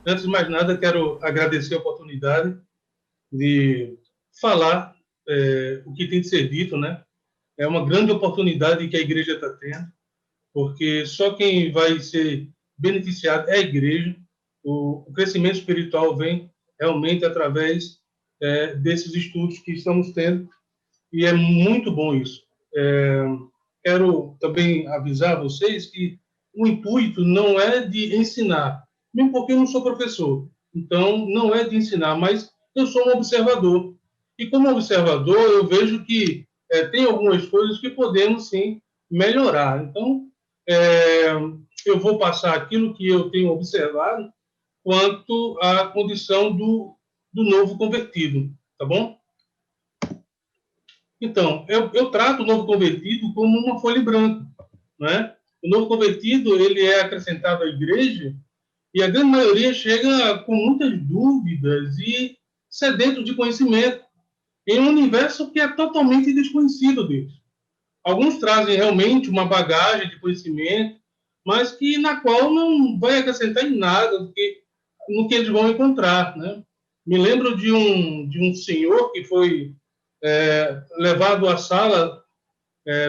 Antes de mais nada, quero agradecer a oportunidade de falar o que tem de ser dito, né? É uma grande oportunidade que a igreja está tendo, porque só quem vai ser beneficiado é a igreja. O crescimento espiritual vem realmente através desses estudos que estamos tendo, e é muito bom isso. Quero também avisar vocês que o intuito não é de ensinar, mesmo porque eu não sou professor. Então, não é de ensinar, mas eu sou um observador. E como observador, eu vejo que tem algumas coisas que podemos, sim, melhorar. Então, é, eu vou passar aquilo que eu tenho observado quanto à condição do novo convertido, tá bom? Então, eu trato o novo convertido como uma folha em branco, né? O novo convertido, ele é acrescentado à igreja e a grande maioria chega com muitas dúvidas e sedento de conhecimento em um universo que é totalmente desconhecido deles. Alguns trazem realmente uma bagagem de conhecimento, mas que na qual não vai acrescentar em nada no que eles vão encontrar, né? Me lembro de um senhor que foi levado à sala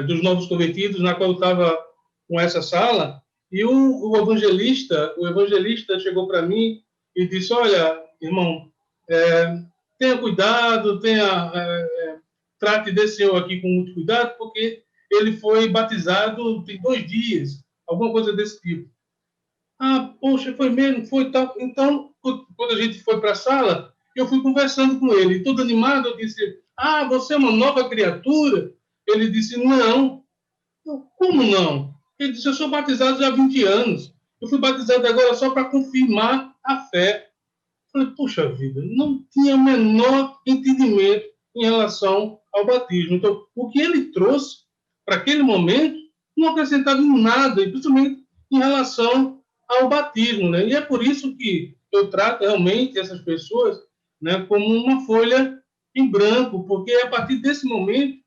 dos novos convertidos, na qual eu estava com essa sala, e o evangelista chegou para mim e disse: olha, irmão, tenha cuidado, trate desse senhor aqui com muito cuidado, porque ele foi batizado tem 2 dias, alguma coisa desse tipo. Ah, poxa, foi mesmo, foi tal. Então, quando a gente foi para a sala, eu fui conversando com ele, todo animado, eu disse: ah, você é uma nova criatura? Ele disse: não. Como não? Ele disse: eu sou batizado já há 20 anos. Eu fui batizado agora só para confirmar a fé. Eu falei: puxa vida, não tinha o menor entendimento em relação ao batismo. Então, o que ele trouxe para aquele momento não acrescentava em nada, principalmente em relação ao batismo, né? E é por isso que eu trato realmente essas pessoas, né, como uma folha em branco, porque é a partir desse momento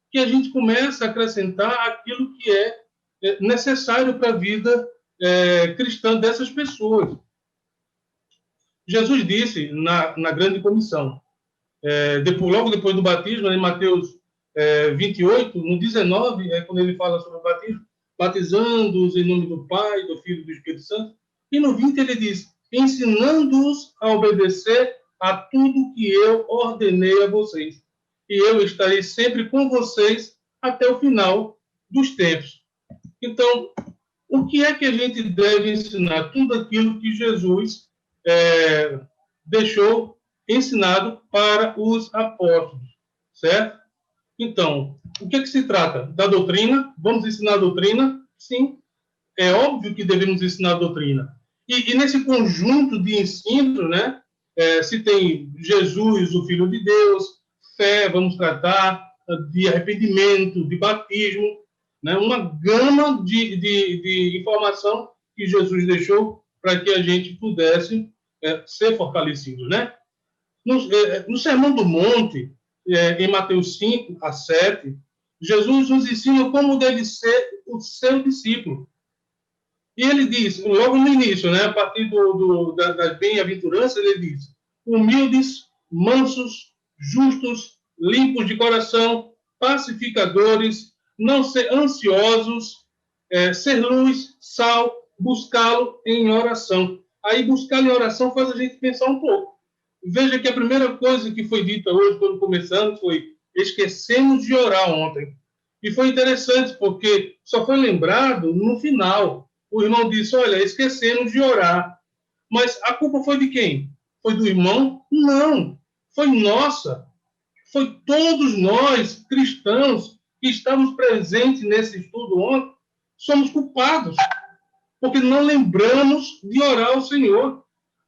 que a gente começa a acrescentar aquilo que é necessário para a vida cristã dessas pessoas. Jesus disse na grande comissão, logo depois do batismo, em Mateus 28, no 19, quando ele fala sobre o batismo, batizando-os em nome do Pai, do Filho e do Espírito Santo, e no 20 ele diz: ensinando-os a obedecer a tudo que eu ordenei a vocês, e eu estarei sempre com vocês até o final dos tempos. Então, o que é que a gente deve ensinar? Tudo aquilo que Jesus deixou ensinado para os apóstolos, certo? Então, o que se trata? Da doutrina? Vamos ensinar a doutrina? Sim, é óbvio que devemos ensinar a doutrina. E nesse conjunto de ensino, né, se tem Jesus, o Filho de Deus, fé, vamos tratar de arrependimento, de batismo, né, uma gama de informação que Jesus deixou para que a gente pudesse ser fortalecido, né? No Sermão do Monte, em Mateus 5 a 7, Jesus nos ensina como deve ser o seu discípulo. E ele diz, logo no início, né, a partir das bem-aventuranças, ele diz: humildes, mansos, justos, limpos de coração, pacificadores, não ser ansiosos, ser luz, sal, buscá-lo em oração. Aí, buscar em oração faz a gente pensar um pouco. Veja que a primeira coisa que foi dita hoje, quando começamos, foi: esquecemos de orar ontem. E foi interessante, porque só foi lembrado no final. O irmão disse: olha, esquecemos de orar. Mas a culpa foi de quem? Foi do irmão? Não. Foi nossa. Foi todos nós, cristãos, que estamos presentes nesse estudo ontem, somos culpados, porque não lembramos de orar ao Senhor.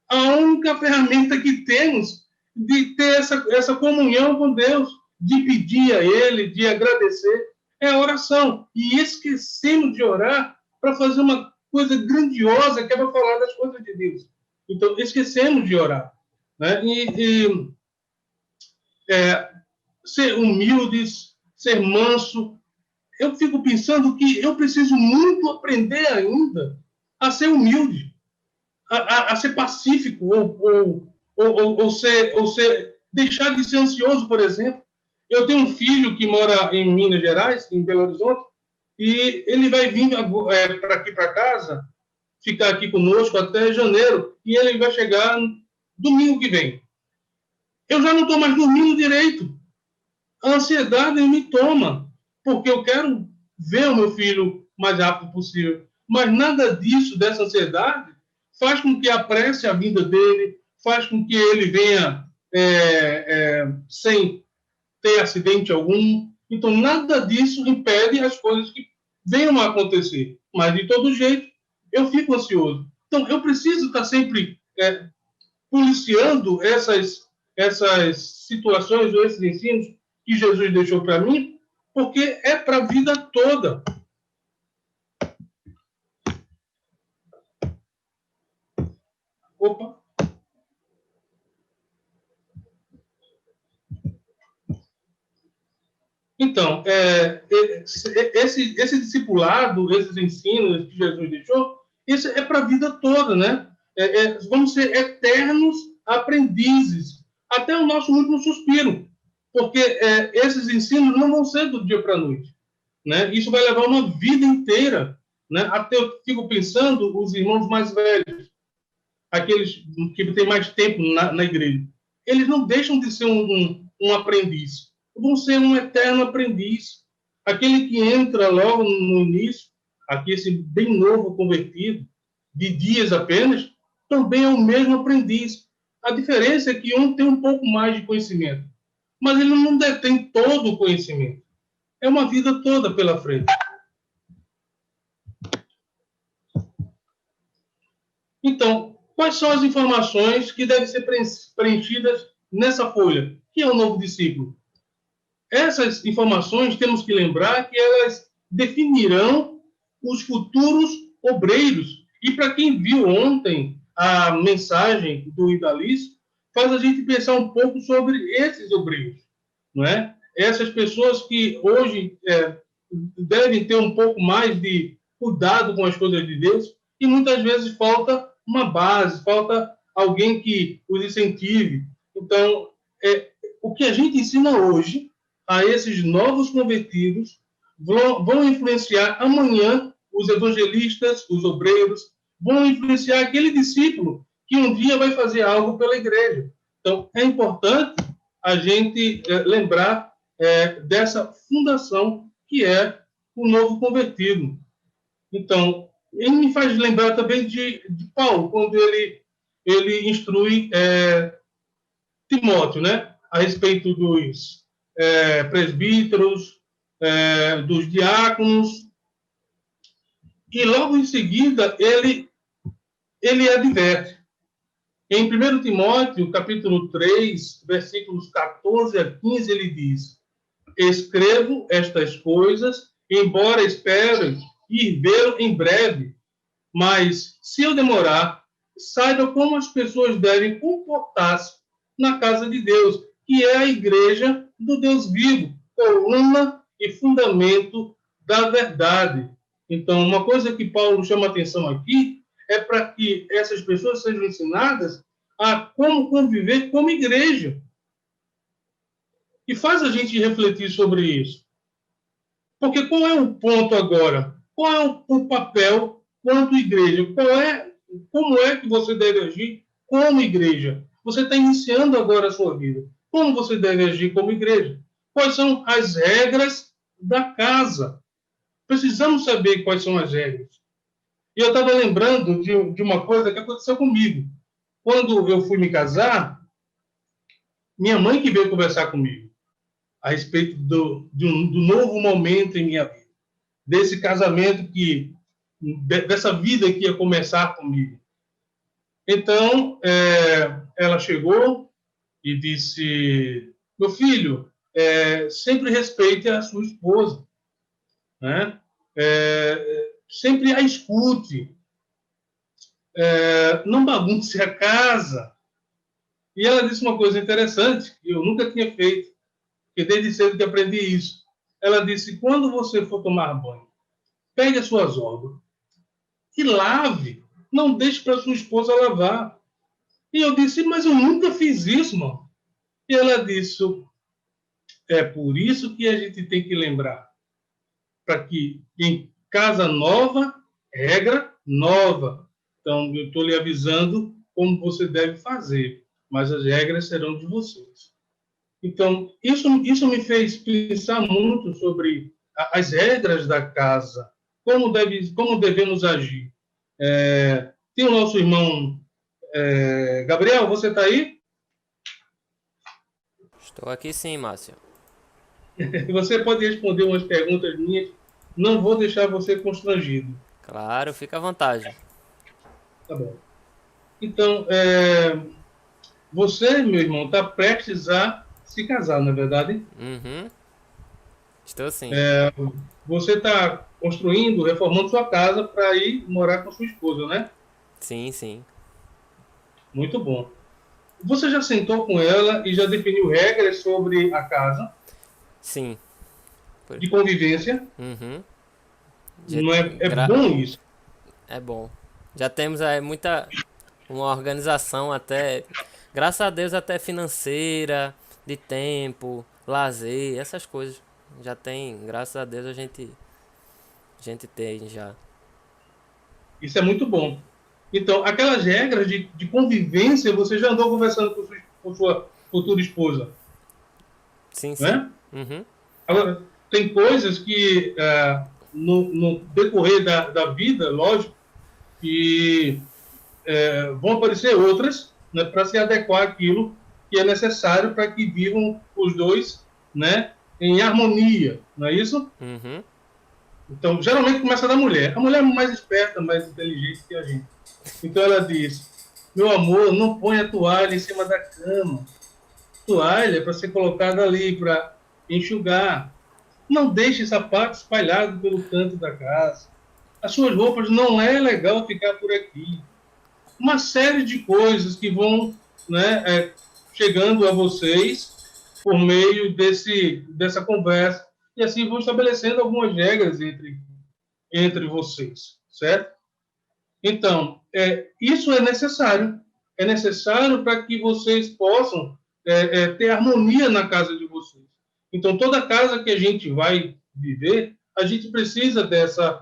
A única ferramenta que temos de ter essa comunhão com Deus, de pedir a Ele, de agradecer, é a oração. E esquecemos de orar para fazer uma coisa grandiosa, que é para falar das coisas de Deus. Então, esquecemos de orar. Né? Ser humildes, ser manso. Eu fico pensando que eu preciso muito aprender ainda a ser humilde. a ser pacífico ou deixar de ser ansioso, por exemplo. Eu tenho um filho que mora em Minas Gerais, em Belo Horizonte, e ele vai vir para aqui para casa, ficar aqui conosco até janeiro, e ele vai chegar domingo que vem. Eu já não estou mais dormindo direito. A ansiedade me toma, porque eu quero ver o meu filho o mais rápido possível. Mas nada disso, dessa ansiedade, faz com que apresse a vinda dele, faz com que ele venha sem ter acidente algum. Então, nada disso impede as coisas que venham a acontecer. Mas, de todo jeito, eu fico ansioso. Então, eu preciso estar sempre policiando essas situações ou esses ensinos que Jesus deixou para mim, porque é para a vida toda. Opa! Então, esse discipulado, esses ensinos que Jesus deixou, isso é para a vida toda, né? Vamos ser eternos aprendizes, até o nosso último suspiro, porque esses ensinos não vão ser do dia para a noite, né? Isso vai levar uma vida inteira, né? Até eu fico pensando os irmãos mais velhos, aqueles que têm mais tempo na igreja, eles não deixam de ser um aprendiz, vão ser um eterno aprendiz. Aquele que entra logo no início, aqui esse bem novo convertido, de dias apenas, também é o mesmo aprendiz. A diferença é que um tem um pouco mais de conhecimento, mas ele não detém todo o conhecimento. É uma vida toda pela frente. Então, quais são as informações que devem ser preenchidas nessa folha, que é o novo discípulo? Essas informações, temos que lembrar que elas definirão os futuros obreiros. E para quem viu ontem a mensagem do Idalice, faz a gente pensar um pouco sobre esses obreiros, não é? Essas pessoas que hoje devem ter um pouco mais de cuidado com as coisas de Deus, e muitas vezes falta uma base, falta alguém que os incentive. Então, o que a gente ensina hoje a esses novos convertidos vão influenciar amanhã os evangelistas, os obreiros, vão influenciar aquele discípulo que um dia vai fazer algo pela igreja. Então, é importante a gente lembrar dessa fundação que é o novo convertido. Então, ele me faz lembrar também de Paulo, quando ele instrui Timóteo, né, a respeito dos presbíteros, dos diáconos, e logo em seguida ele adverte. Em 1 Timóteo, capítulo 3, versículos 14 a 15, ele diz: escrevo estas coisas, embora espere ir vê-lo em breve, mas se eu demorar, saiba como as pessoas devem comportar-se na casa de Deus, que é a igreja do Deus vivo, coluna e fundamento da verdade. Então, uma coisa que Paulo chama atenção aqui é para que essas pessoas sejam ensinadas a como conviver como igreja. E faz a gente refletir sobre isso. Porque qual é o ponto agora? Qual é o papel quanto igreja? Como é que você deve agir como igreja? Você está iniciando agora a sua vida. Como você deve agir como igreja? Quais são as regras da casa? Precisamos saber quais são as regras. E eu estava lembrando de uma coisa que aconteceu comigo. Quando eu fui me casar, minha mãe que veio conversar comigo a respeito do novo momento em minha vida, desse casamento dessa vida que ia começar comigo. Então, ela chegou e disse: meu filho, sempre respeite a sua esposa, né? Sempre a escute, não bagunce a casa. E ela disse uma coisa interessante que eu nunca tinha feito, porque desde cedo que aprendi isso. Ela disse: quando você for tomar banho, pegue as suas obras e lave. não deixe para sua esposa lavar. E eu disse, mas eu nunca fiz isso, mano. E ela disse, é por isso que a gente tem que lembrar, para que em casa nova, regra nova. Então, eu estou lhe avisando como você deve fazer, mas as regras serão de vocês. Então, isso me fez pensar muito sobre as regras da casa, como devemos agir. Tem o nosso irmão Gabriel, você está aí? Estou aqui sim, Márcio. Você pode responder umas perguntas minhas, não vou deixar você constrangido. Claro, fica à vontade. Tá bom. Então, você, meu irmão, está prestes a se casar, não é verdade? Uhum, estou sim. Você está construindo, reformando sua casa para ir morar com sua esposa, né? Sim, sim. Muito bom. Você já sentou com ela e já definiu regras sobre a casa, Sim. Por- de convivência? Uhum. Já- Não é gra- bom isso. É bom. Já temos aí muita uma organização até, graças a Deus, até financeira, de tempo, lazer, essas coisas. Já tem, graças a Deus a gente tem já. Isso é muito bom. Então, aquelas regras de convivência, você já andou conversando com sua futura esposa, Sim, sim. né? Uhum. Agora, tem coisas que, no decorrer da vida, lógico, que vão aparecer outras, né, para se adequar àquilo que é necessário para que vivam os dois, né, em harmonia, não é isso? Uhum. Então, geralmente começa da mulher. A mulher é mais esperta, mais inteligente que a gente. Então, ela diz: meu amor, não ponha a toalha em cima da cama. Toalha é para ser colocada ali, para enxugar. Não deixe sapato espalhado pelo canto da casa. As suas roupas não é legal ficar por aqui. Uma série de coisas que vão, né, chegando a vocês por meio dessa conversa e assim vão estabelecendo algumas regras entre vocês, certo? Então, isso é necessário para que vocês possam ter harmonia na casa de vocês. Então, toda casa que a gente vai viver, a gente precisa dessas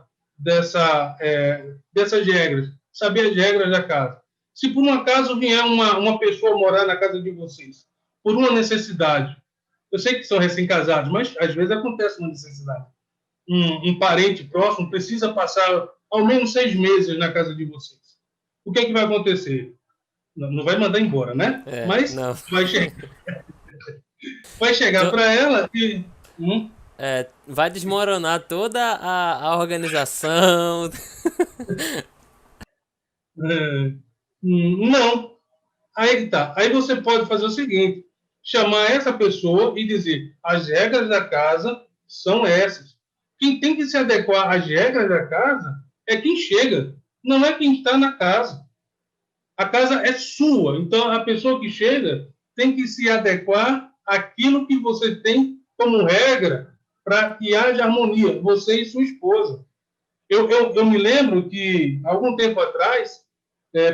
regras, saber as regras da casa. Se por um acaso vier uma pessoa morar na casa de vocês, por uma necessidade, eu sei que são recém-casados, mas às vezes acontece uma necessidade. Um parente próximo precisa passar ao menos 6 meses na casa de vocês. O que é que vai acontecer? Não vai mandar embora, né? É, Mas não. vai chegar To- para ela e vai desmoronar toda a organização. é, não. Aí tá. Aí você pode fazer o seguinte: chamar essa pessoa e dizer: as regras da casa são essas. Quem tem que se adequar às regras da casa é quem chega, não é quem está na casa. A casa é sua, então a pessoa que chega tem que se adequar àquilo que você tem como regra para que haja harmonia, você e sua esposa. Eu me lembro que, algum tempo atrás,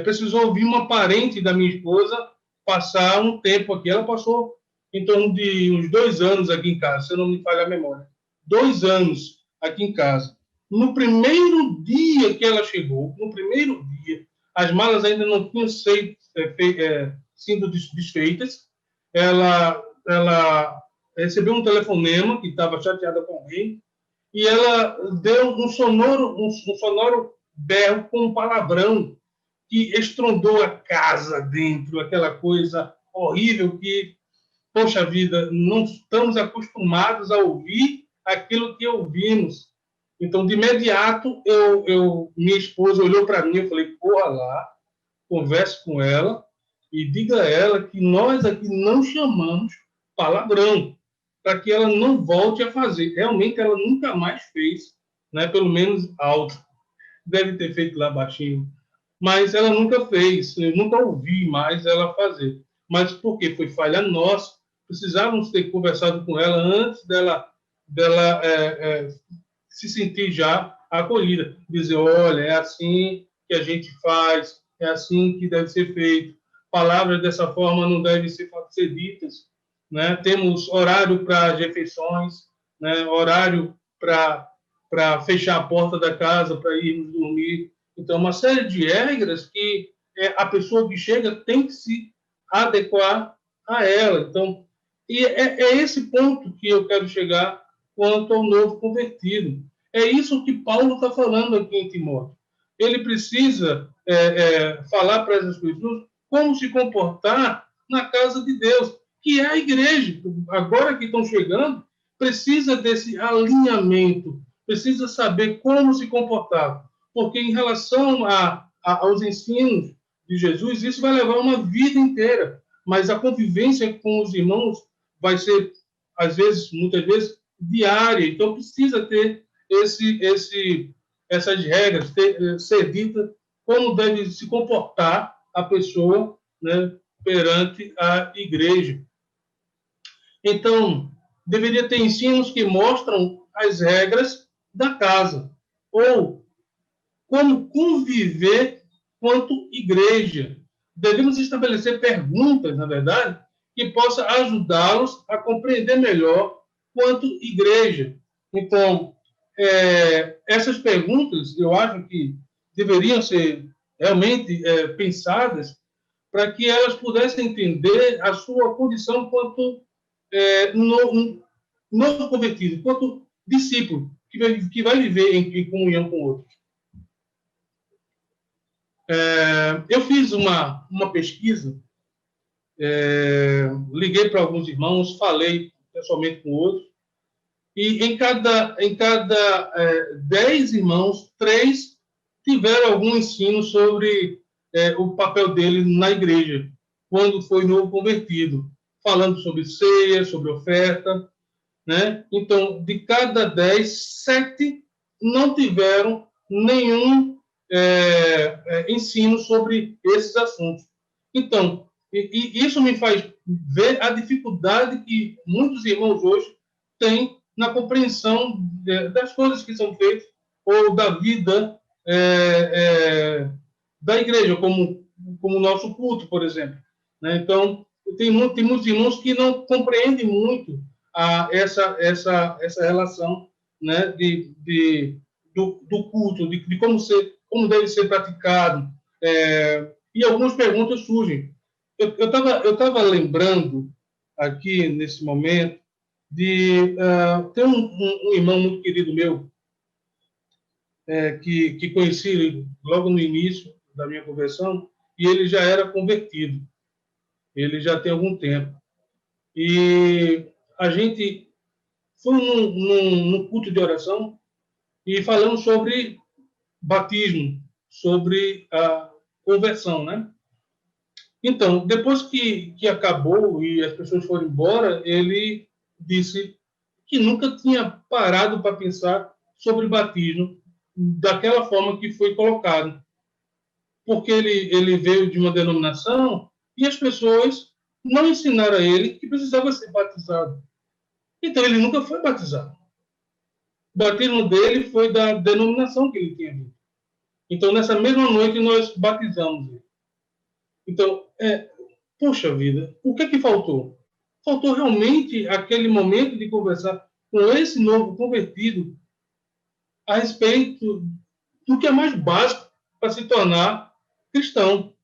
precisou vir uma parente da minha esposa passar um tempo aqui. Ela passou em torno de uns 2 anos aqui em casa, se eu não me falha a memória. 2 anos aqui em casa. No primeiro dia que ela chegou, no primeiro dia, as malas ainda não tinham sido desfeitas. Ela recebeu um telefonema que estava chateada com alguém e ela deu um sonoro berro com um palavrão que estrondou a casa dentro, aquela coisa horrível que, poxa vida, não estamos acostumados a ouvir aquilo que ouvimos. Então, de imediato, minha esposa olhou para mim e falei, corra lá, converse com ela e diga a ela que nós aqui não chamamos palavrão, para que ela não volte a fazer. Realmente, ela nunca mais fez, né? Pelo menos alto. Deve ter feito lá baixinho. Mas ela nunca fez, eu nunca ouvi mais ela fazer. Mas porque foi falha nossa, precisávamos ter conversado com ela antes dela se sentir já acolhida. Dizer, olha, é assim, que a gente faz, é assim que deve ser feito. Palavras dessa forma não devem ser ditas, né? Temos horário para as refeições, né? Horário para fechar a porta da casa, para irmos dormir. Então, uma série de regras que a pessoa que chega tem que se adequar a ela. Então, é esse ponto que eu quero chegar quanto ao novo convertido. É isso que Paulo está falando aqui em Timóteo. Ele precisa falar para essas pessoas como se comportar na casa de Deus, que é a igreja. Agora que estão chegando, precisa desse alinhamento, precisa saber como se comportar. Porque em relação aos ensinos de Jesus, isso vai levar uma vida inteira. Mas a convivência com os irmãos vai ser, às vezes, muitas vezes, diária. Então, precisa ter essas regras, ser dita como deve se comportar a pessoa, né, perante a igreja. Então, deveria ter ensinos que mostram as regras da casa, ou como conviver quanto igreja. Devemos estabelecer perguntas, na verdade, que possa ajudá-los a compreender melhor quanto igreja. Então, essas perguntas, eu acho que deveriam ser realmente pensadas para que elas pudessem entender a sua condição quanto novo convertido, quanto discípulo que vai viver em comunhão com outros. Eu fiz uma pesquisa, liguei para alguns irmãos, falei pessoalmente com outros, e em cada 10 irmãos, 3 tiveram algum ensino sobre o papel dele na igreja, quando foi novo convertido, falando sobre ceia, sobre oferta, né? Então, de cada 10, 7 não tiveram nenhum ensino sobre esses assuntos. Então, isso me faz ver a dificuldade que muitos irmãos hoje têm na compreensão das coisas que são feitas ou da vida da igreja, como o nosso culto, por exemplo. Né? Então, tem muitos irmãos que não compreendem muito essa relação, né, do culto, de como deve ser praticado. E algumas perguntas surgem. Eu estava lembrando aqui, nesse momento, de ter um irmão muito querido meu, que conheci logo no início da minha conversão, e ele já era convertido. Ele já tem algum tempo. E a gente foi num culto de oração e falamos sobre batismo, sobre a conversão, né? Então, depois que acabou e as pessoas foram embora, ele disse que nunca tinha parado para pensar sobre batismo daquela forma que foi colocado. Porque ele veio de uma denominação e as pessoas não ensinaram a ele que precisava ser batizado. Então, ele nunca foi batizado. O batismo dele foi da denominação que ele tinha vindo. Então, nessa mesma noite, nós batizamos ele. Então, poxa vida, o que é que faltou? Faltou realmente aquele momento de conversar com esse novo convertido a respeito do que é mais básico para se tornar cristão.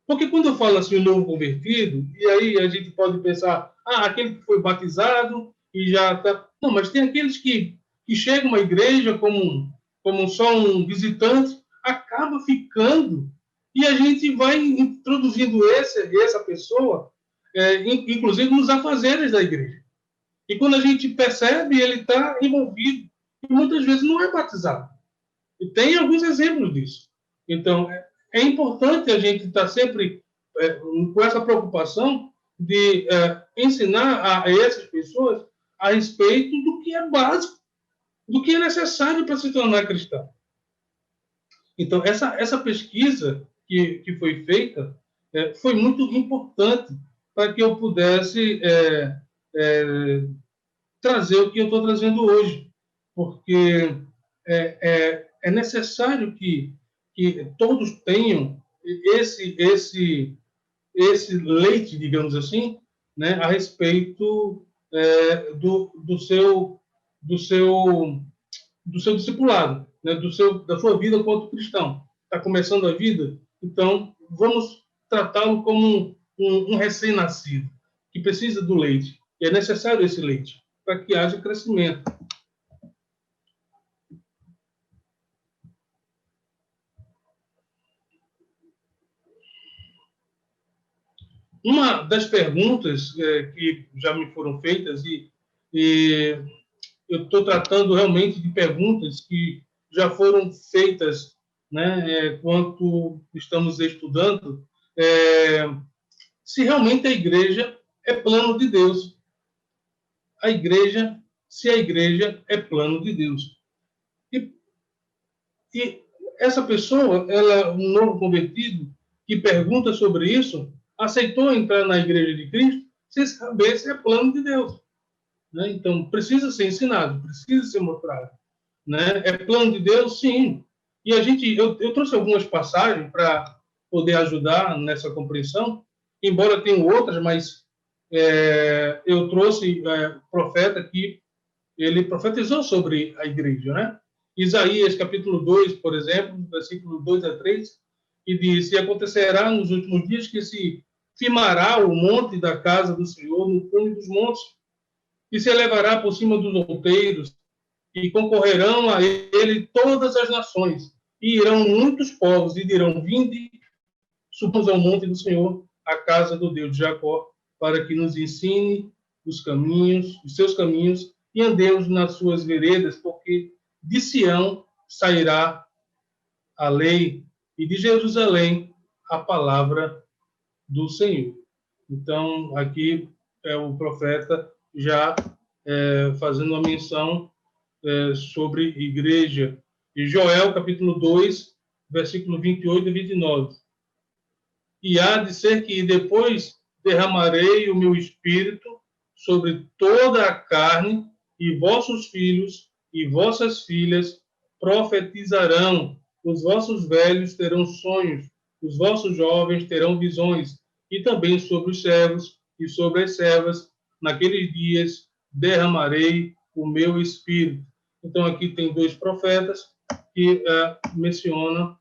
Porque quando eu falo assim, o novo convertido, e aí a gente pode pensar, aquele que foi batizado e já está... Não, mas tem aqueles que chegam à igreja como só um visitante, acaba ficando, e a gente vai introduzindo essa pessoa, inclusive nos afazeres da igreja. E quando a gente percebe, ele está envolvido, e muitas vezes não é batizado. E tem alguns exemplos disso. Então, é importante a gente estar sempre com essa preocupação de ensinar a essas pessoas a respeito do que é básico, do que é necessário para se tornar cristão. Então, essa pesquisa que foi feita foi muito importante para que eu pudesse trazer o que eu estou trazendo hoje, porque é necessário que que todos tenham esse leite, digamos assim, né, a respeito do seu discipulado, né, da sua vida enquanto cristão. Está começando a vida, então vamos tratá-lo como um recém-nascido que precisa do leite. E é necessário esse leite para que haja crescimento. Uma das perguntas que já me foram feitas, e eu estou tratando realmente de perguntas que já foram feitas, né, quanto estamos estudando, se realmente a igreja é plano de Deus. Se a igreja é plano de Deus. E essa pessoa, ela, um novo convertido, que pergunta sobre isso, aceitou entrar na igreja de Cristo sem saber se é plano de Deus. Né? Então, precisa ser ensinado, precisa ser mostrado. Né? É plano de Deus? Sim. E eu trouxe algumas passagens para poder ajudar nessa compreensão, embora tenham outras, mas eu trouxe profeta que ele profetizou sobre a igreja, né? Isaías, capítulo 2, por exemplo, versículo 2 a 3, que diz: E acontecerá nos últimos dias que se firmará o monte da casa do Senhor no cume dos montes, e se elevará por cima dos outeiros, e concorrerão a ele todas as nações, e irão muitos povos, e dirão: Vinde, subamos ao monte do Senhor, a casa do Deus de Jacó, para que nos ensine os seus caminhos, e andemos nas suas veredas, porque de Sião sairá a lei, e de Jerusalém a palavra do Senhor. Então, aqui é o profeta já fazendo uma menção sobre igreja. E Joel, capítulo 2, versículo 28 e 29. E há de ser que depois derramarei o meu espírito sobre toda a carne, e vossos filhos e vossas filhas profetizarão, os vossos velhos terão sonhos, os vossos jovens terão visões, e também sobre os servos e sobre as servas, naqueles dias derramarei o meu espírito. Então, aqui tem dois profetas que mencionam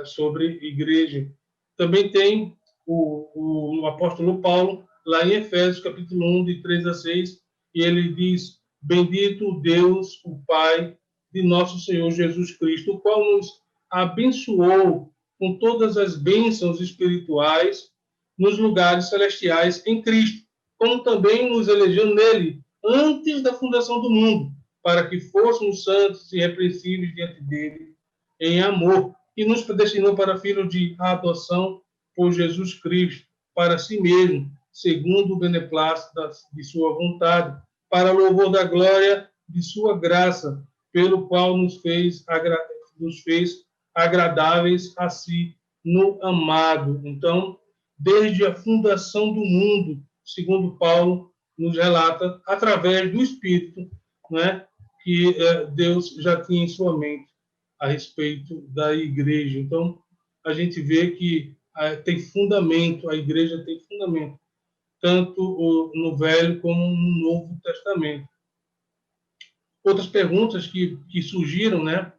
sobre igreja. Também tem o apóstolo Paulo, lá em Efésios, capítulo 1, de 3 a 6, e ele diz: Bendito Deus, o Pai de nosso Senhor Jesus Cristo, o qual nos abençoou com todas as bênçãos espirituais nos lugares celestiais em Cristo, como também nos elegeu nele antes da fundação do mundo, para que fôssemos santos e irrepreensíveis diante dele em amor, e nos predestinou para filhos de adoção por Jesus Cristo, para si mesmo, segundo o beneplácito de sua vontade, para louvor da glória de sua graça, pelo qual nos fez agradáveis a si no amado. Então, desde a fundação do mundo, segundo Paulo nos relata, através do Espírito, né, que Deus já tinha em sua mente a respeito da igreja. Então, a gente vê que tem fundamento, a igreja tem fundamento, tanto no Velho como no Novo Testamento. Outras perguntas que surgiram, né?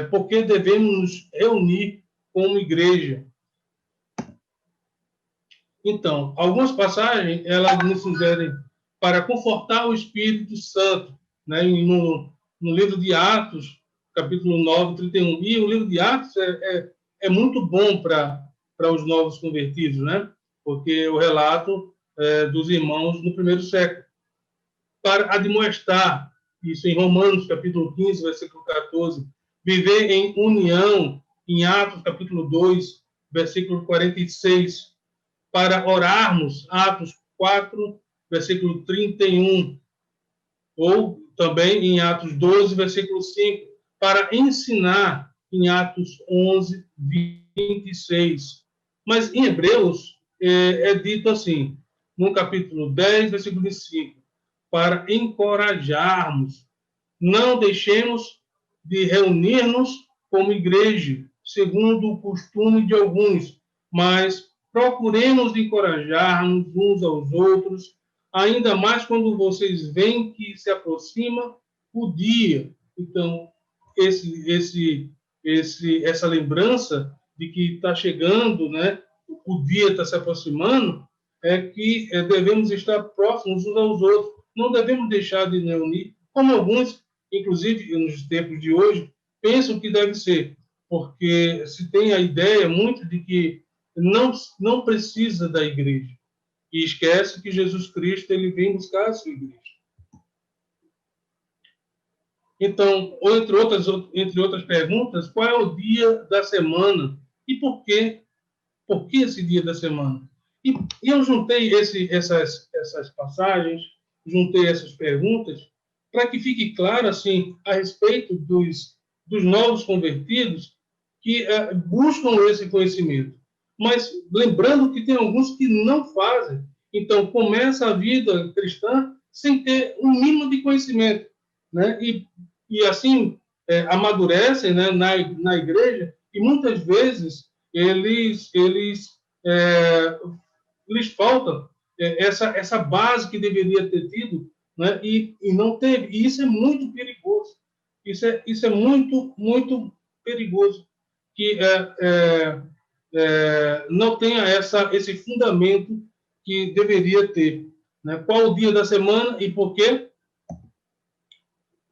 Por que devemos nos reunir como igreja? Então, algumas passagens, elas nos sugerem para confortar o Espírito Santo, né? No livro de Atos, capítulo 9, 31. E o livro de Atos é muito bom para os novos convertidos, né? Porque o relato dos irmãos no primeiro século. Para admoestar, isso em Romanos, capítulo 15, versículo 14. Viver em união, em Atos, capítulo 2, versículo 46. Para orarmos, Atos 4, versículo 31. Ou também em Atos 12, versículo 5. Para ensinar, em Atos 11, 26. Mas em Hebreus é dito assim, no capítulo 10, versículo 25, para encorajarmos, não deixemos de reunir-nos como igreja, segundo o costume de alguns, mas procuremos encorajar-nos uns aos outros, ainda mais quando vocês veem que se aproxima o dia. Então, essa lembrança de que está chegando, né, o dia está se aproximando, é que devemos estar próximos uns aos outros. Não devemos deixar de reunir, como alguns, inclusive nos tempos de hoje, pensam que deve ser, porque se tem a ideia muito de que não precisa da igreja e esquece que Jesus Cristo ele vem buscar a sua igreja. Então, entre outras perguntas, qual é o dia da semana e por quê? Por que esse dia da semana? E eu juntei essas passagens, juntei essas perguntas, para que fique claro assim, a respeito dos novos convertidos que buscam esse conhecimento. Mas lembrando que tem alguns que não fazem. Então, começa a vida cristã sem ter um mínimo de conhecimento. Né? E assim, amadurecem, né, na igreja e muitas vezes lhes falta essa base que deveria ter tido, né? E não teve. E isso é muito perigoso. Isso é muito, muito perigoso que não tenha esse fundamento que deveria ter. Né? Qual o dia da semana e por quê?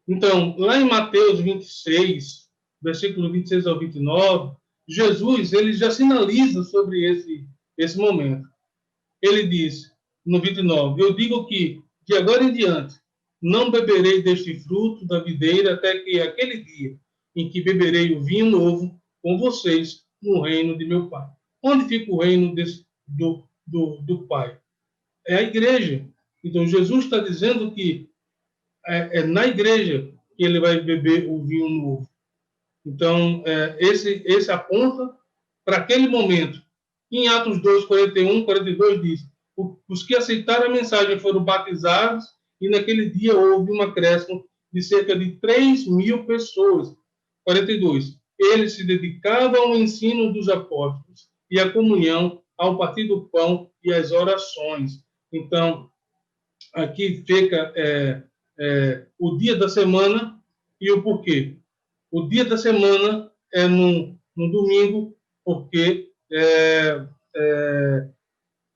Então, lá em Mateus 26, versículo 26 ao 29, Jesus ele já sinaliza sobre esse momento. Ele diz, no 29, eu digo que, de agora em diante, não beberei deste fruto da videira até que aquele dia em que beberei o vinho novo com vocês no reino de meu Pai. Onde fica o reino do Pai? É a igreja. Então, Jesus está dizendo que é na igreja que ele vai beber o vinho novo. Então, esse aponta para aquele momento. Em Atos 2, 41, 42 diz, os que aceitaram a mensagem foram batizados e naquele dia houve um acréscimo de cerca de 3.000 pessoas. 42. Eles se dedicavam ao ensino dos apóstolos e à comunhão, ao partir do pão e às orações. Então, aqui fica o dia da semana e o porquê. O dia da semana é no domingo, porque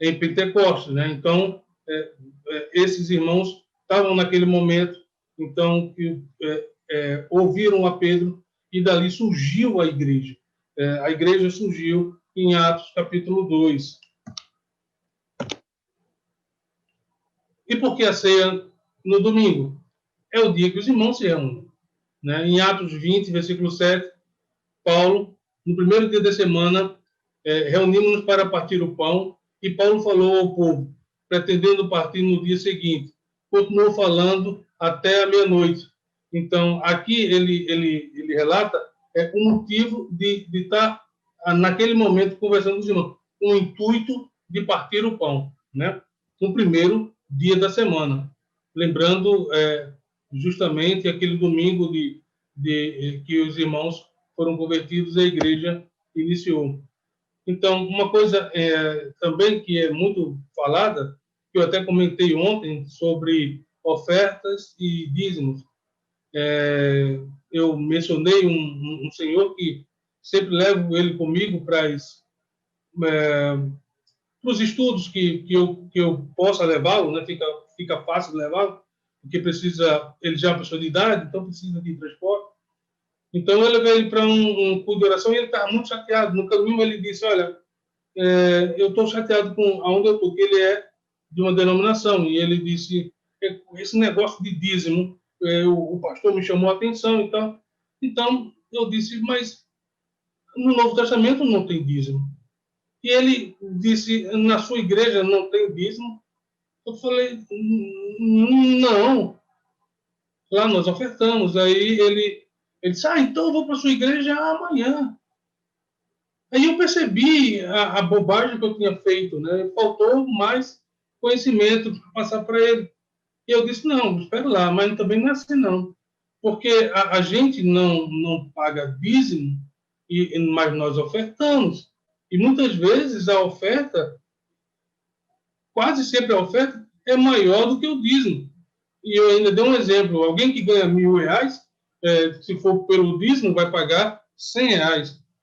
em Pentecostes, né? Então, esses irmãos estavam naquele momento, então, que ouviram a Pedro e dali surgiu a igreja. A igreja surgiu em Atos capítulo 2. E por que a ceia no domingo? É o dia que os irmãos se reúnem. Né? Em Atos 20, versículo 7, Paulo, no primeiro dia da semana, reunimos-nos para partir o pão, e Paulo falou ao povo, pretendendo partir no dia seguinte. Continuou falando até a meia-noite. Então, aqui ele relata o motivo de estar, naquele momento, conversando com os irmãos, com o intuito de partir o pão, né? No primeiro dia da semana. Lembrando justamente aquele domingo que os irmãos foram convertidos e a igreja iniciou. Então, uma coisa também que é muito falada, que eu até comentei ontem sobre ofertas e dízimos. Eu mencionei um senhor que sempre levo ele comigo para os estudos que eu possa levá-lo, né? Fica fácil levá-lo, porque ele já é uma pessoa de idade, então precisa de transporte. Então, eu levei ele para um culto de oração e ele estava muito chateado. No caminho, ele disse, olha, eu estou chateado com aonde eu estou, porque ele é de uma denominação. E ele disse, esse negócio de dízimo, o pastor me chamou a atenção e tal. Então, eu disse, mas no Novo Testamento não tem dízimo. E ele disse, na sua igreja não tem dízimo? Eu falei, não. Lá nós ofertamos. Aí ele disse, então eu vou para a sua igreja amanhã. Aí eu percebi a bobagem que eu tinha feito, né? Faltou mais conhecimento para passar para ele. E eu disse, não, espera lá, mas também não é assim, não. Porque a gente não paga dízimo, mas nós ofertamos. E muitas vezes a oferta, quase sempre a oferta, é maior do que o dízimo. E eu ainda dei um exemplo: alguém que ganha R$ 1.000, se for pelo dízimo, vai pagar R$ 100.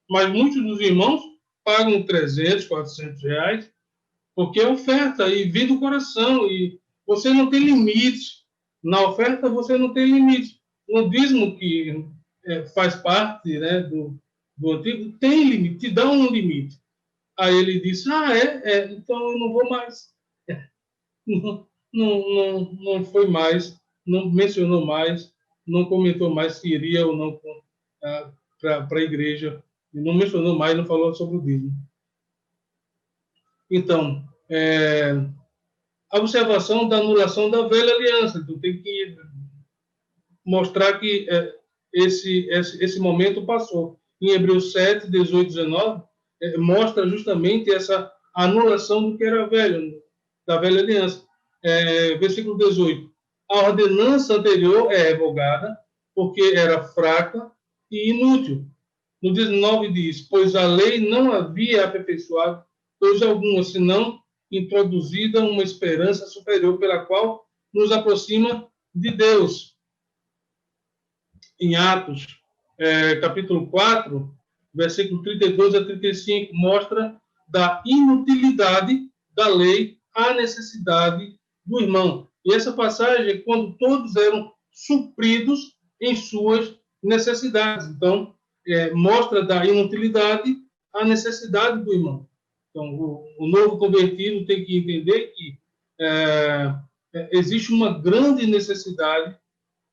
Mas muitos dos irmãos pagam 300, R$ 400, porque é oferta e vem do coração. E você não tem limite. Na oferta, você não tem limite. No dízimo, que faz parte, né, do antigo, tem limite, te dá um limite. Aí ele disse: então eu não vou mais. Não foi mais, não mencionou mais, não comentou mais se iria ou não para a igreja, não mencionou mais, não falou sobre o dízimo. Então, a observação da anulação da velha aliança. Então, tem que mostrar que esse momento passou. Em Hebreus 7, 18, 19, mostra justamente essa anulação do que era velho, da velha aliança. Versículo 18. A ordenança anterior é revogada, porque era fraca e inútil. No 19 diz: pois a lei não havia aperfeiçoado coisa alguma, senão introduzida uma esperança superior pela qual nos aproxima de Deus. Em Atos, capítulo 4, versículo 32 a 35, mostra da inutilidade da lei à necessidade do irmão. E essa passagem é quando todos eram supridos em suas necessidades. Então, mostra da inutilidade à necessidade do irmão. Então, o novo convertido tem que entender que existe uma grande necessidade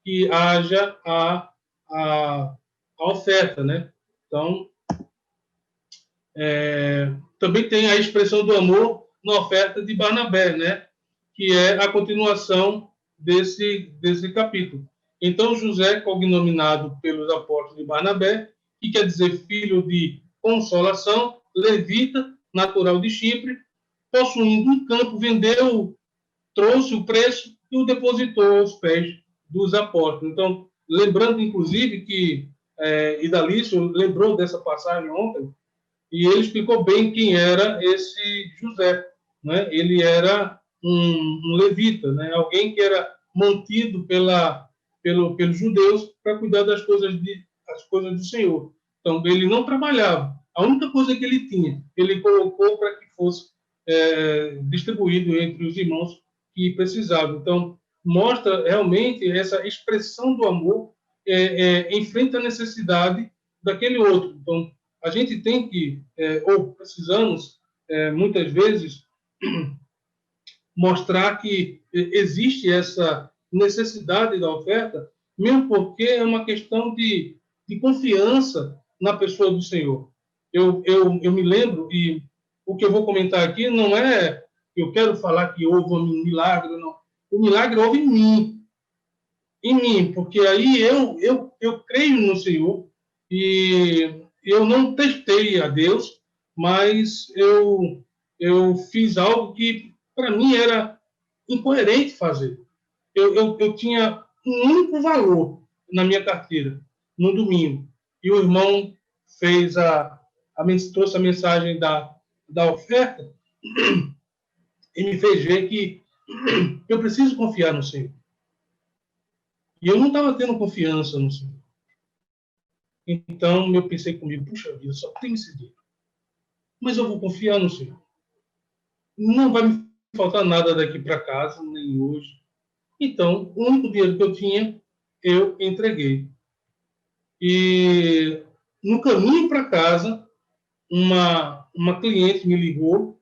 que haja a oferta, né? Então, também tem a expressão do amor na oferta de Barnabé, né? Que é a continuação desse capítulo. Então, José, cognominado pelos apóstolos de Barnabé, que quer dizer filho de consolação, levita, natural de Chipre, possuindo um campo, vendeu, trouxe o preço e o depositou aos pés dos apóstolos. Então, lembrando, inclusive, que Idalício lembrou dessa passagem ontem, e ele explicou bem quem era esse José. Né? Ele era um levita, né? Alguém que era mantido pelos judeus para cuidar das coisas do Senhor. Então, ele não trabalhava. A única coisa que ele tinha, ele colocou para que fosse distribuído entre os irmãos que precisavam. Então, mostra realmente essa expressão do amor em frente à necessidade daquele outro. Então, a gente tem que, ou precisamos, muitas vezes, mostrar que existe essa necessidade da oferta, mesmo porque é uma questão de confiança na pessoa do Senhor. Eu me lembro, e o que eu vou comentar aqui não é que eu quero falar que houve um milagre, não. O milagre houve em mim, porque aí eu creio no Senhor e eu não testei a Deus, mas eu fiz algo que para mim era incoerente fazer. Eu tinha um único valor na minha carteira no domingo e o irmão fez trouxe a mensagem da oferta e me fez ver que eu preciso confiar no Senhor. E eu não estava tendo confiança no Senhor. Então, eu pensei comigo, puxa vida, só tem esse dinheiro. Mas eu vou confiar no Senhor. Não vai me faltar nada daqui para casa, nem hoje. Então, o único dinheiro que eu tinha, eu entreguei. E no caminho para casa, uma cliente me ligou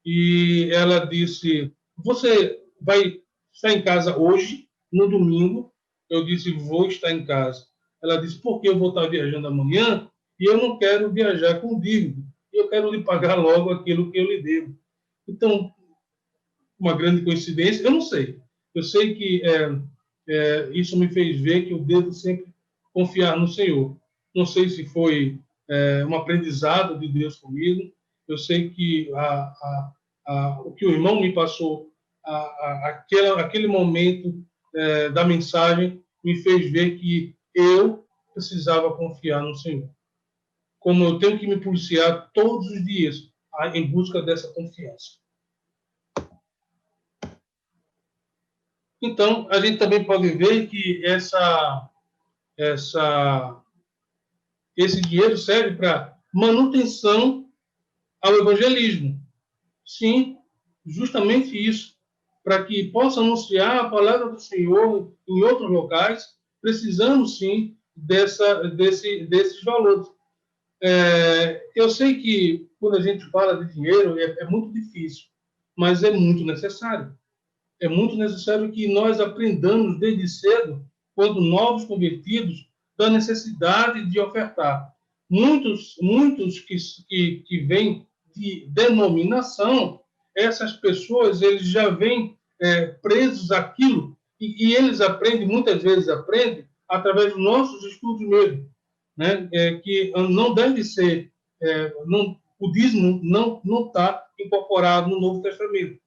e ela disse: você vai estar em casa hoje, no domingo? Eu disse: vou estar em casa. Ela disse: porque eu vou estar viajando amanhã e eu não quero viajar com dívida. Eu quero lhe pagar logo aquilo que eu lhe devo. Então, uma grande coincidência, eu não sei. Eu sei que isso me fez ver que eu devo sempre confiar no Senhor. Não sei se foi um aprendizado de Deus comigo. Eu sei que o que o irmão me passou, aquele momento da mensagem, me fez ver que eu precisava confiar no Senhor. Como eu tenho que me policiar todos os dias em busca dessa confiança. Então, a gente também pode ver que esse dinheiro serve para manutenção ao evangelismo. Sim, justamente isso. Para que possa anunciar a palavra do Senhor em outros locais, precisamos, sim, desses valores. Eu sei que, quando a gente fala de dinheiro, é muito difícil, mas é muito necessário. É muito necessário que nós aprendamos desde cedo, quando novos convertidos, da necessidade de ofertar. Muitos que vêm de denominação, essas pessoas eles já vêm presos àquilo e eles aprendem, muitas vezes aprendem, através dos nossos estudos mesmo, né? Que não deve ser, o dízimo não está incorporado no Novo Testamento.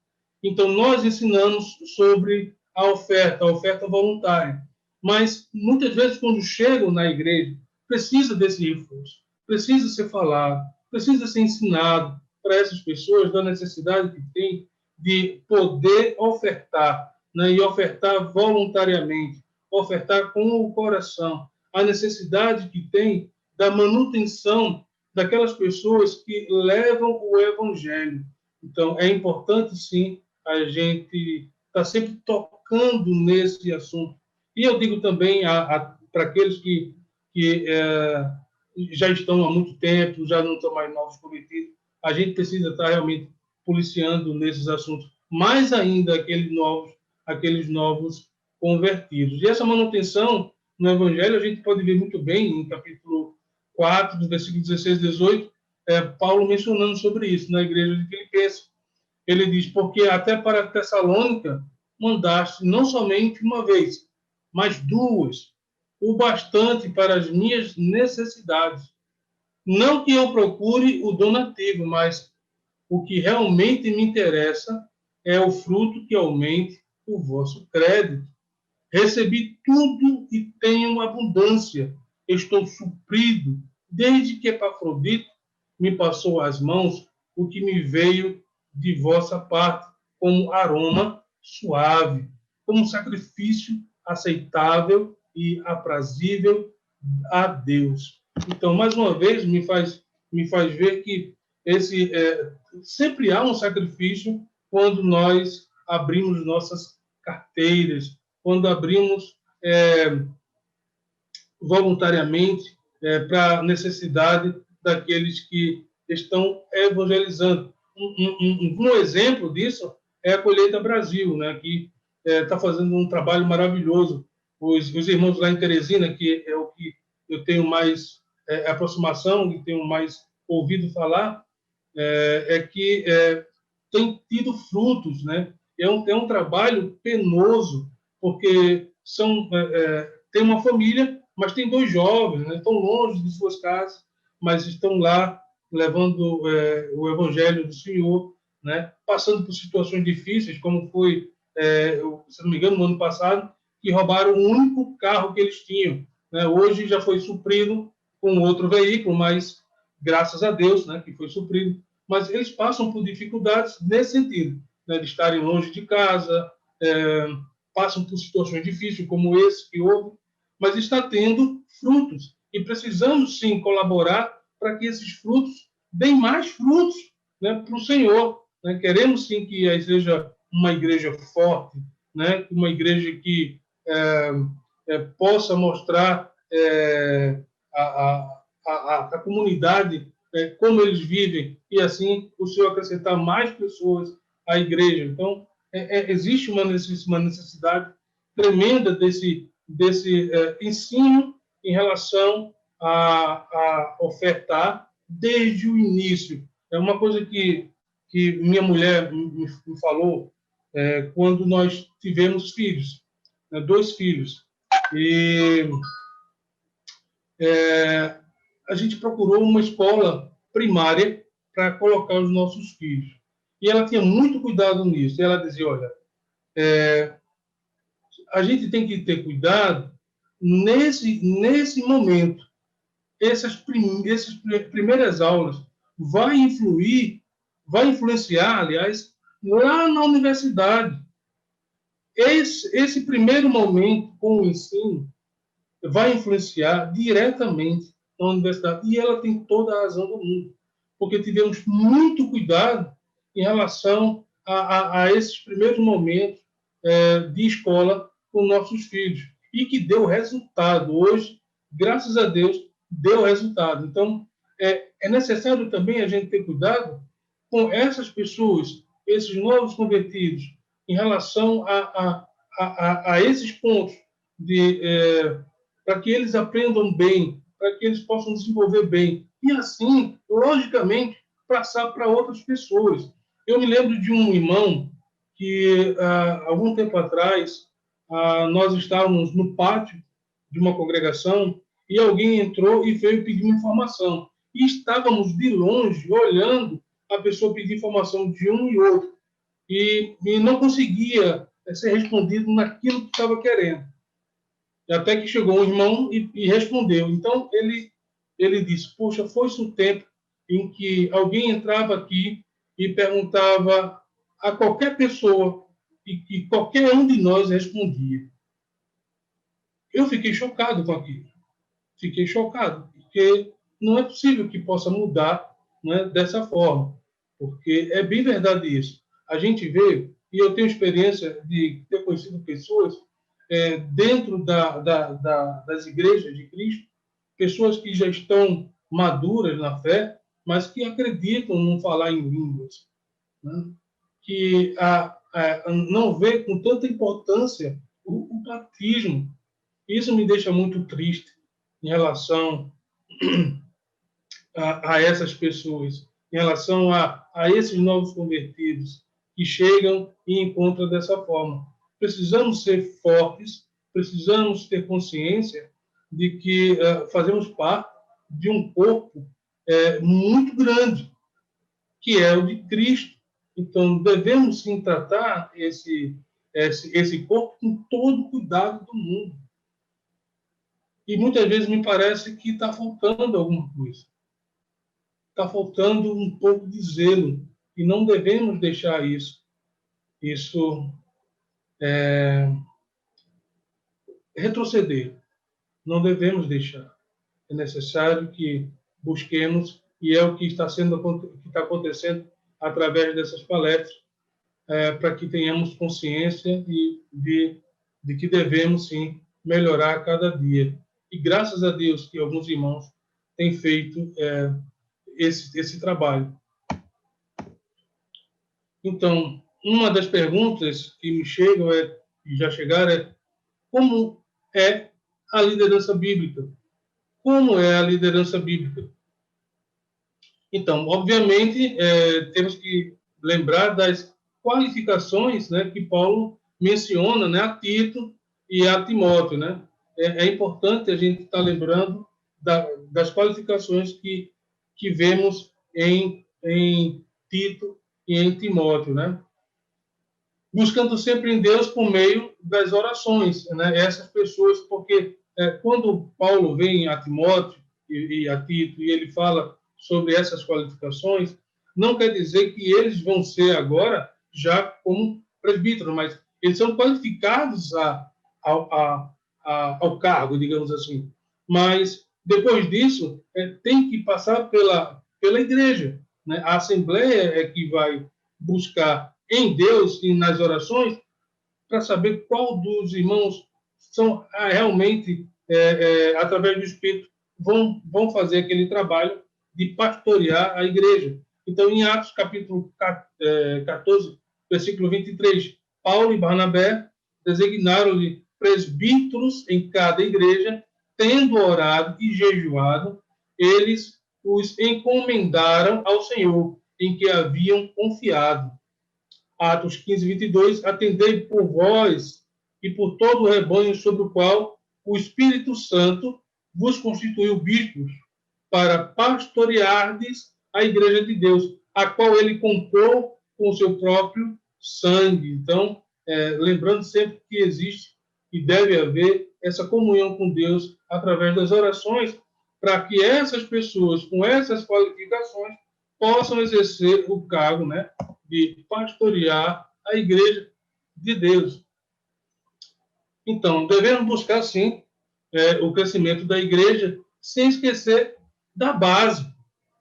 Então, nós ensinamos sobre a oferta voluntária. Mas, muitas vezes, quando chegam na igreja, precisa desse reforço, precisa ser falado, precisa ser ensinado para essas pessoas da necessidade que tem de poder ofertar, né, e ofertar voluntariamente, ofertar com o coração, a necessidade que tem da manutenção daquelas pessoas que levam o evangelho. Então, é importante, sim, a gente está sempre tocando nesse assunto. E eu digo também para aqueles que já estão há muito tempo, já não são mais novos convertidos, a gente precisa estar realmente policiando nesses assuntos, mais ainda aqueles novos convertidos. E essa manutenção no Evangelho a gente pode ver muito bem em capítulo 4, do versículo 16 e 18, Paulo mencionando sobre isso na igreja de Filipenses. Ele diz, porque até para Tessalônica mandaste não somente uma vez, mas duas, o bastante para as minhas necessidades. Não que eu procure o donativo, mas o que realmente me interessa é o fruto que aumente o vosso crédito. Recebi tudo e tenho abundância. Estou suprido, desde que Epafrodito me passou às mãos o que me veio de vossa parte, como aroma suave, como sacrifício aceitável e aprazível a Deus. Então, mais uma vez, me faz ver que sempre há um sacrifício quando nós abrimos nossas carteiras, quando abrimos voluntariamente para a necessidade daqueles que estão evangelizando. Um exemplo disso é a Colheita Brasil, né, que está fazendo um trabalho maravilhoso. Os irmãos lá em Teresina, que é o que eu tenho mais aproximação e tenho mais ouvido falar, que tem tido frutos, né? É um trabalho penoso, porque tem uma família, mas tem dois jovens, né? Estão longe de suas casas, mas estão lá levando o evangelho do Senhor, né? Passando por situações difíceis, como foi, se não me engano, no ano passado, que roubaram o único carro que eles tinham, né? Hoje já foi suprido com outro veículo, mas graças a Deus, né, que foi suprido. Mas eles passam por dificuldades nesse sentido, né, de estarem longe de casa, passam por situações difíceis, como esse que houve, mas está tendo frutos. E precisamos, sim, colaborar para que esses frutos deem mais frutos, né, para o Senhor. Né? Queremos, sim, que seja uma igreja forte, né, uma igreja que possa mostrar a comunidade, como eles vivem, e assim o Senhor acrescentar mais pessoas à igreja. Então, existe uma necessidade tremenda desse ensino em relação a ofertar desde o início. É uma coisa que minha mulher me falou quando nós tivemos filhos, né, 2 filhos. E a gente procurou uma escola primária para colocar os nossos filhos. E ela tinha muito cuidado nisso. Ela dizia, olha, a gente tem que ter cuidado nesse momento, essas primeiras aulas vai influenciar, aliás, lá na universidade. Esse primeiro momento com o ensino vai influenciar diretamente na universidade. E ela tem toda a razão do mundo, porque tivemos muito cuidado em relação a esses primeiros momentos de escola com nossos filhos. E que deu resultado. Hoje, graças a Deus, deu resultado. Então, é necessário também a gente ter cuidado com essas pessoas, esses novos convertidos, em relação a esses pontos para que eles aprendam bem, para que eles possam desenvolver bem. E assim, logicamente, passar para outras pessoas. Eu me lembro de um irmão que, algum tempo atrás, nós estávamos no pátio de uma congregação e alguém entrou e veio pedir uma informação. E estávamos de longe, olhando a pessoa pedir informação de um e outro. E não conseguia ser respondido naquilo que estava querendo. Até que chegou um irmão e respondeu. Então, ele disse, poxa, foi-se um tempo em que alguém entrava aqui e perguntava a qualquer pessoa e qualquer um de nós respondia. Eu fiquei chocado com aquilo. Fiquei chocado, porque não é possível que possa mudar, né, dessa forma. Porque é bem verdade isso. A gente vê, e eu tenho experiência de ter conhecido pessoas dentro das igrejas de Cristo, pessoas que já estão maduras na fé, mas que acreditam não falar em línguas, né? Que não vê com tanta importância o batismo. Isso me deixa muito triste em relação a essas pessoas, em relação a esses novos convertidos que chegam e encontram dessa forma. Precisamos ser fortes, precisamos ter consciência de que fazemos parte de um corpo muito grande, que é o de Cristo. Então, devemos sim tratar esse corpo com todo o cuidado do mundo. E muitas vezes me parece que está faltando alguma coisa. Está faltando um pouco de zelo. E não devemos deixar isso retroceder. Não devemos deixar. É necessário que busquemos, e é o que está acontecendo através dessas palestras, para que tenhamos consciência de que devemos, sim, melhorar a cada dia. E graças a Deus que alguns irmãos têm feito esse trabalho. Então, uma das perguntas que me chegam e já chegaram como é a liderança bíblica? Como é a liderança bíblica? Então, obviamente, temos que lembrar das qualificações, né, que Paulo menciona, né, a Tito e a Timóteo, né? É importante a gente estar lembrando das qualificações que vemos em Tito e em Timóteo, né? Buscando sempre em Deus por meio das orações, né? Essas pessoas, porque quando Paulo vem a Timóteo e a Tito e ele fala sobre essas qualificações, não quer dizer que eles vão ser agora já como presbíteros, mas eles são qualificados ao cargo, digamos assim. Mas depois disso tem que passar pela igreja, né? A assembleia é que vai buscar em Deus e nas orações para saber qual dos irmãos são realmente, através do Espírito, vão fazer aquele trabalho de pastorear a igreja. Então, em Atos, capítulo 14, versículo 23, Paulo e Barnabé designaram-lhe presbíteros em cada igreja, tendo orado e jejuado, eles os encomendaram ao Senhor, em que haviam confiado. Atos 15, 22, atendei por vós e por todo o rebanho sobre o qual o Espírito Santo vos constituiu bispos, para pastoreardes a igreja de Deus, a qual ele comprou com o seu próprio sangue. Então, lembrando sempre que existe e deve haver essa comunhão com Deus através das orações, para que essas pessoas com essas qualificações possam exercer o cargo, né, de pastorear a igreja de Deus. Então, devemos buscar, sim, o crescimento da igreja, sem esquecer da base,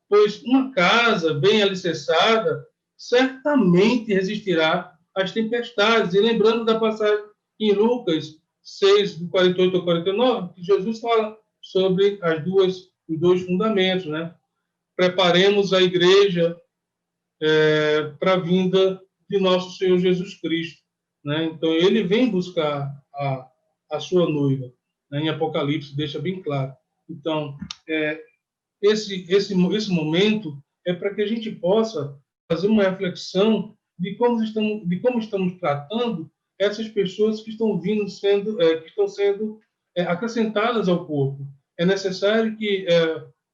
pois uma casa bem alicerçada certamente resistirá às tempestades. E lembrando da passagem em Lucas 6, do 48 ao 49, que Jesus fala sobre os dois fundamentos, né? Preparemos a igreja para a vinda de nosso Senhor Jesus Cristo, né? Então, ele vem buscar a sua noiva, né? Em Apocalipse deixa bem claro. Então, esse momento é para que a gente possa fazer uma reflexão de como estamos tratando essas pessoas que estão vindo que estão sendo acrescentadas ao corpo. É necessário que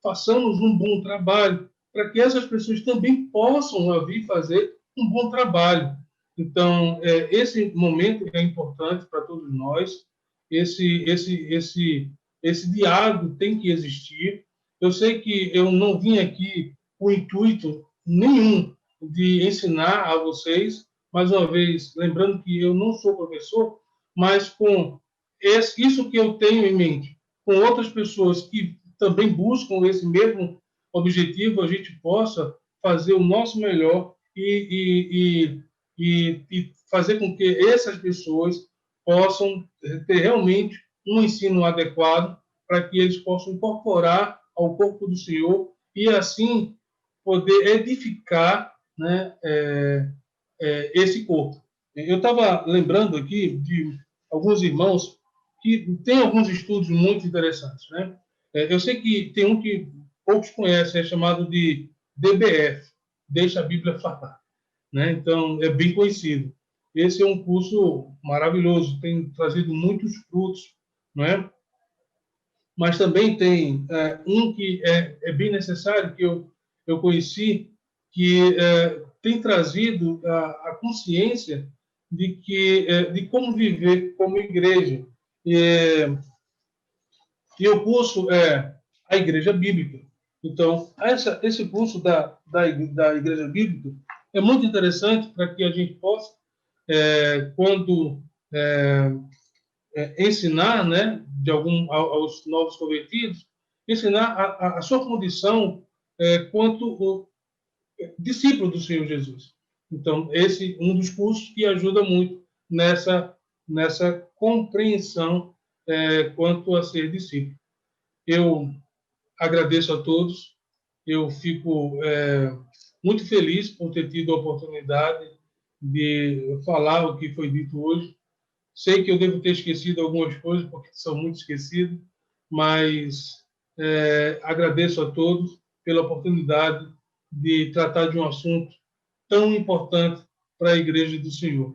façamos um bom trabalho para que essas pessoas também possam vir fazer um bom trabalho. Então, esse momento é importante para todos nós. Esse diálogo tem que existir. Eu sei que eu não vim aqui com intuito nenhum de ensinar a vocês, mais uma vez, lembrando que eu não sou professor, mas com isso que eu tenho em mente, com outras pessoas que também buscam esse mesmo objetivo, a gente possa fazer o nosso melhor e fazer com que essas pessoas possam ter realmente um ensino adequado para que eles possam incorporar ao corpo do Senhor e assim poder edificar, né, esse corpo. Eu estava lembrando aqui de alguns irmãos que têm alguns estudos muito interessantes, né? Eu sei que tem um que poucos conhecem, é chamado de DBF, Deixa a Bíblia Falar, né? Então, é bem conhecido. Esse é um curso maravilhoso, tem trazido muitos frutos, não é? Mas também tem um que é bem necessário, que eu conheci, que tem trazido a consciência de como viver como igreja. E o curso é a Igreja Bíblica. Então, esse curso da Igreja Bíblica é muito interessante para que a gente possa, quando ensinar, né, aos novos convertidos, ensinar a sua condição quanto o discípulo do Senhor Jesus. Então, esse é um dos cursos que ajuda muito nessa compreensão quanto a ser discípulo. Eu agradeço a todos, eu fico muito feliz por ter tido a oportunidade de falar o que foi dito hoje. Sei que eu devo ter esquecido algumas coisas, porque são muito esquecidas, mas agradeço a todos pela oportunidade de tratar de um assunto tão importante para a Igreja do Senhor.